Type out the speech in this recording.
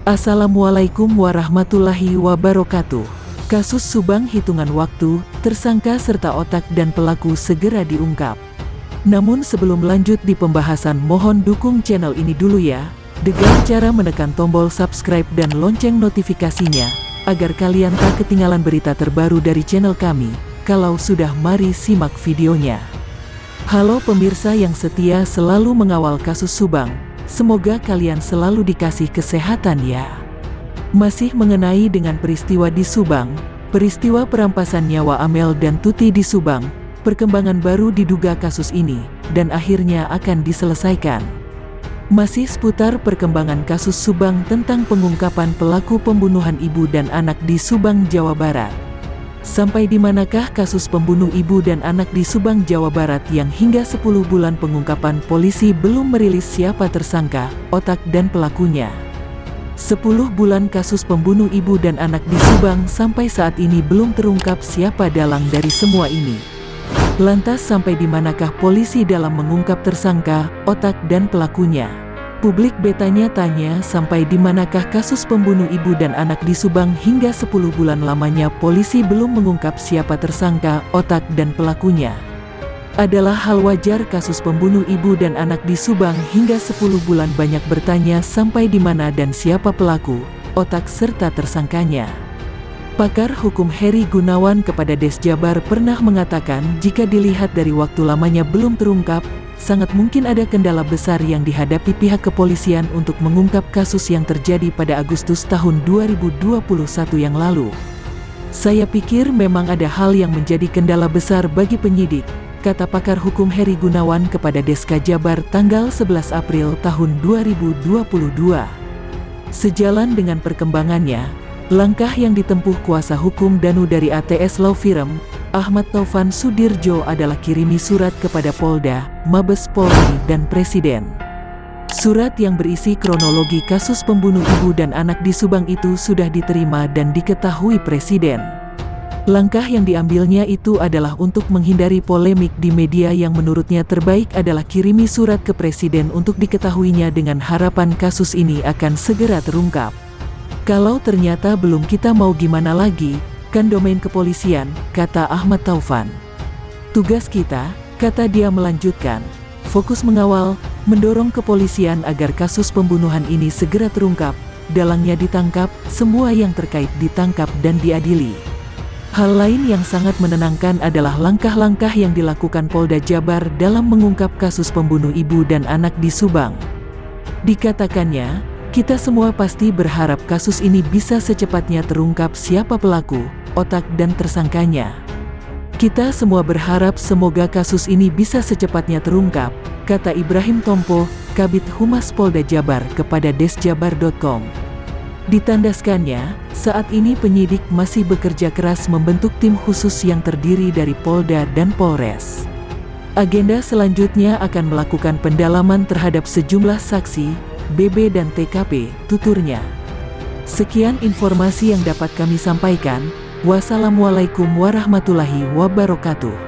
Assalamualaikum warahmatullahi wabarakatuh. Kasus Subang hitungan waktu, tersangka serta otak dan pelaku segera diungkap. Namun sebelum lanjut di pembahasan, mohon dukung channel ini dulu ya, dengan cara menekan tombol subscribe dan lonceng notifikasinya, agar kalian tak ketinggalan berita terbaru dari channel kami. Kalau sudah, mari simak videonya. Halo pemirsa yang setia selalu mengawal kasus Subang, semoga kalian selalu dikasih kesehatan ya. Masih mengenai dengan peristiwa di Subang, peristiwa perampasan nyawa Amel dan Tuti di Subang, perkembangan baru diduga kasus ini, dan akhirnya akan diselesaikan. Masih seputar perkembangan kasus Subang tentang pengungkapan pelaku pembunuhan ibu dan anak di Subang, Jawa Barat. Sampai di manakah kasus pembunuh ibu dan anak di Subang, Jawa Barat yang hingga 10 bulan pengungkapan polisi belum merilis siapa tersangka, otak dan pelakunya. 10 bulan kasus pembunuh ibu dan anak di Subang, sampai saat ini belum terungkap siapa dalang dari semua ini. Lantas sampai di manakah polisi dalam mengungkap tersangka, otak dan pelakunya? Publik bertanya-tanya sampai di manakah kasus pembunuh ibu dan anak di Subang hingga 10 bulan lamanya polisi belum mengungkap siapa tersangka, otak dan pelakunya. Adalah hal wajar kasus pembunuh ibu dan anak di Subang hingga 10 bulan banyak bertanya sampai di mana dan siapa pelaku, otak serta tersangkanya. Pakar hukum Heri Gunawan kepada Des Jabar pernah mengatakan jika dilihat dari waktu lamanya belum terungkap, sangat mungkin ada kendala besar yang dihadapi pihak kepolisian untuk mengungkap kasus yang terjadi pada Agustus tahun 2021 yang lalu. Saya pikir memang ada hal yang menjadi kendala besar bagi penyidik, kata pakar hukum Heri Gunawan kepada Deska Jabar tanggal 11 April tahun 2022. Sejalan dengan perkembangannya, langkah yang ditempuh kuasa hukum Danu dari ATS Law Firm, Ahmad Taufan Sudirjo adalah kirimi surat kepada Polda, Mabes Polri dan Presiden. Surat yang berisi kronologi kasus pembunuh ibu dan anak di Subang itu sudah diterima dan diketahui Presiden. Langkah yang diambilnya itu adalah untuk menghindari polemik di media yang menurutnya terbaik adalah kirimi surat ke Presiden untuk diketahuinya dengan harapan kasus ini akan segera terungkap. Kalau ternyata belum, kita mau gimana lagi? Kan domain kepolisian, kata Ahmad Taufan. Tugas kita, kata dia melanjutkan, fokus mengawal, mendorong kepolisian agar kasus pembunuhan ini segera terungkap, dalangnya ditangkap, semua yang terkait ditangkap dan diadili. Hal lain yang sangat menenangkan adalah langkah-langkah yang dilakukan Polda Jabar dalam mengungkap kasus pembunuh ibu dan anak di Subang. Dikatakannya, kita semua pasti berharap kasus ini bisa secepatnya terungkap siapa pelaku, otak dan tersangkanya. Kita semua berharap semoga kasus ini bisa secepatnya terungkap, kata Ibrahim Tompo, Kabid Humas Polda Jabar kepada desjabar.com. Ditandaskannya, saat ini penyidik masih bekerja keras membentuk tim khusus yang terdiri dari Polda dan Polres. Agenda selanjutnya akan melakukan pendalaman terhadap sejumlah saksi, BB dan TKP, tuturnya. Sekian informasi yang dapat kami sampaikan. Wassalamualaikum warahmatullahi wabarakatuh.